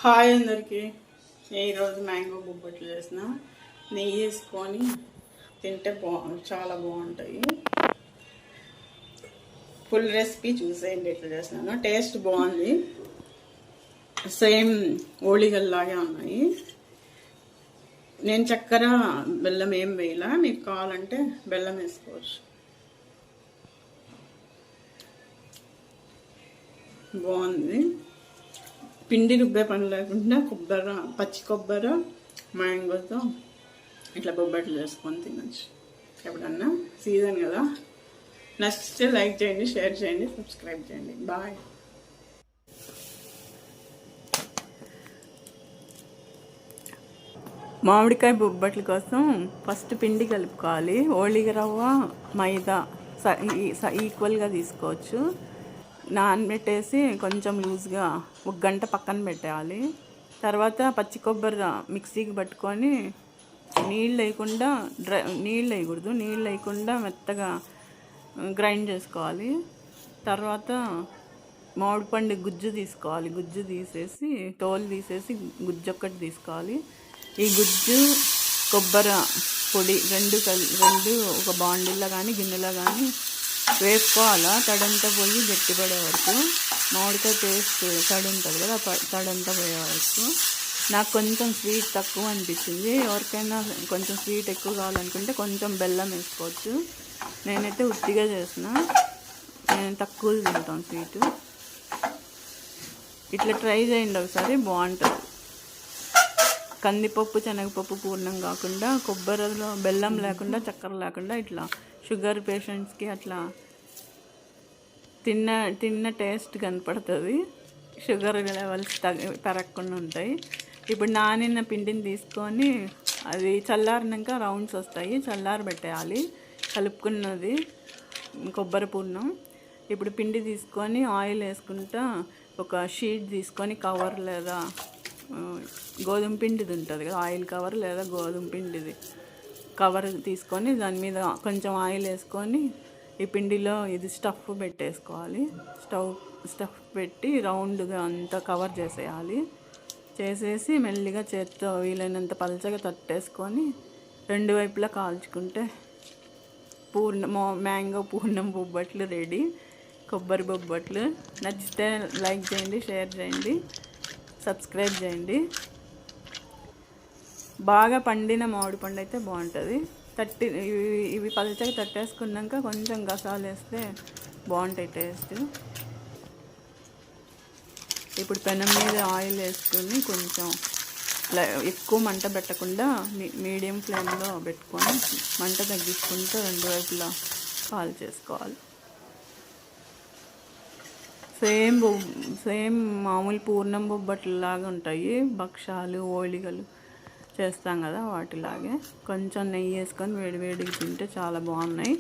Hi అందరికీ. ఈరోజు mango బొబ్బట్లు చేసిన. నెయ్యి వేసుకొని తింటే చాలా బాగుంటాయి. ఫుల్ రెసిపీ చూసేయండి ఎట్లా చేసినాను. టేస్ట్ బాగుంది, సేమ్ ఓళిగల్లాగే ఉన్నాయి. నేను చక్కెర బెల్లం ఏం వేయాల, మీకు కావాలంటే బెల్లం వేసుకోవచ్చు. బాగుంది. పిండి రుబ్బే పని లేకుండా పచ్చి కొబ్బరి మ్యాంగోతో ఇట్లా బొబ్బట్లు చేసుకొని తినచ్చు. ఎప్పుడన్నా సీజన్ కదా. నచ్చితే లైక్ చేయండి, షేర్ చేయండి, సబ్స్క్రైబ్ చేయండి. బాయ్. మామిడికాయ బొబ్బట్ల కోసం ఫస్ట్ పిండి కలుపుకోవాలి. ఓళిగ రవ్వ, మైదా ఈక్వల్గా తీసుకోవచ్చు. నానబెట్టేసి కొంచెం లూజ్గా 1 గంట పక్కన పెట్టేయాలి. తర్వాత పచ్చి కొబ్బరి మిక్సీకి పట్టుకొని నీళ్ళు వేయకూడదు, నీళ్ళు వేయకుండా మెత్తగా గ్రైండ్ చేసుకోవాలి. తర్వాత మామిడిపండు గుజ్జు తీసుకోవాలి. గుజ్జు తీసేసి తోలు తీసేసి గుజ్జు ఒక్కటి తీసుకోవాలి. ఈ గుజ్జు కొబ్బరి పొడి రెండు ఒక బాండిల్లో కానీ గిన్నెలో కానీ వేసుకోవాలా. తడంతా పోయి గట్టిపడే వరకు. మామిడికాయ పేస్ట్ తడి ఉంటుంది కదా, తడంతా పోయే వరకు. నాకు కొంచెం స్వీట్ తక్కువ అనిపించింది. ఎవరికైనా కొంచెం స్వీట్ ఎక్కువ కావాలనుకుంటే కొంచెం బెల్లం వేసుకోవచ్చు. నేనైతే ఉత్తిగా చేసిన, నేను తక్కువ తింటాను స్వీటు. ఇట్లా ట్రై చేయండి ఒకసారి, బాగుంటుంది. కందిపప్పు శనగపప్పు పూర్ణం కాకుండా కొబ్బరిలో బెల్లం లేకుండా చక్కెర లేకుండా ఇట్లా షుగర్ పేషెంట్స్కి అట్లా తిన్న టేస్ట్ కనపడుతుంది. షుగర్ లెవెల్స్ పెరగకుండా ఉంటాయి. ఇప్పుడు నానిన పిండిని తీసుకొని అది చల్లారినాక రౌండ్స్ వస్తాయి, చల్లారబెట్టేయాలి. కలుపుకున్నది కొబ్బరి పూర్ణం. ఇప్పుడు పిండి తీసుకొని ఆయిల్ వేసుకుంటా ఒక షీట్ తీసుకొని కవర్ లేదా గోధుమ పిండిది ఉంటుంది కదా, ఆయిల్ కవర్ లేదా గోధుమ పిండిది కవర్ తీసుకొని దాని మీద కొంచెం ఆయిల్ వేసుకొని ఈ పిండిలో ఇది స్టఫ్ పెట్టేసుకోవాలి. స్టఫ్ పెట్టి రౌండ్గా అంతా కవర్ చేసేయాలి. చేసేసి మెల్లిగా చేత్తో వీలైనంత పలచగా తట్టేసుకొని 2 వైపులా కాల్చుకుంటే మ్యాంగో పూర్ణం బొబ్బట్లు రెడీ. కొబ్బరి బొబ్బట్లు. నచ్చితే లైక్ చేయండి, షేర్ చేయండి, సబ్స్క్రైబ్ చేయండి. బాగా పండిన మామిడి పండు అయితే బాగుంటుంది. ఇవి పలచగా తట్టేసుకున్నాక కొంచెం గసాలు వేస్తే బాగుంటాయి టేస్ట్. ఇప్పుడు పెనం మీద ఆయిల్ వేసుకొని కొంచెం ఎక్కువ మంట పెట్టకుండా మీడియం ఫ్లేమ్లో పెట్టుకొని మంట తగ్గించుకుంటూ 2 వైపులా కాల్ చేసుకోవాలి. సేమ్ మామూలు పూర్ణం బొబ్బట్లలాగా ఉంటాయి. భక్షాలు ఓళిగలు చేస్తాం కదా, వాటిలాగే. కొంచెం నెయ్యి వేసుకొని వేడివేడికి తింటే చాలా బాగున్నాయి.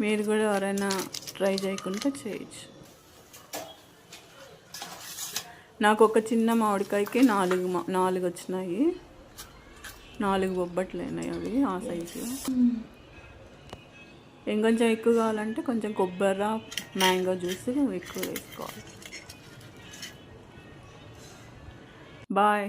మీరు కూడా ఎవరైనా ట్రై చేయకుంటే చేయొచ్చు. నాకు ఒక చిన్న మామిడికాయకి 4 వచ్చినాయి. 4 బొబ్బట్లు అయినాయి అవి ఆ సైజు. ఇంకొంచెం ఎక్కువ కావాలంటే కొంచెం కొబ్బరి మ్యాంగో జ్యూస్ ఎక్కువ వేసుకోవాలి. బాయ్.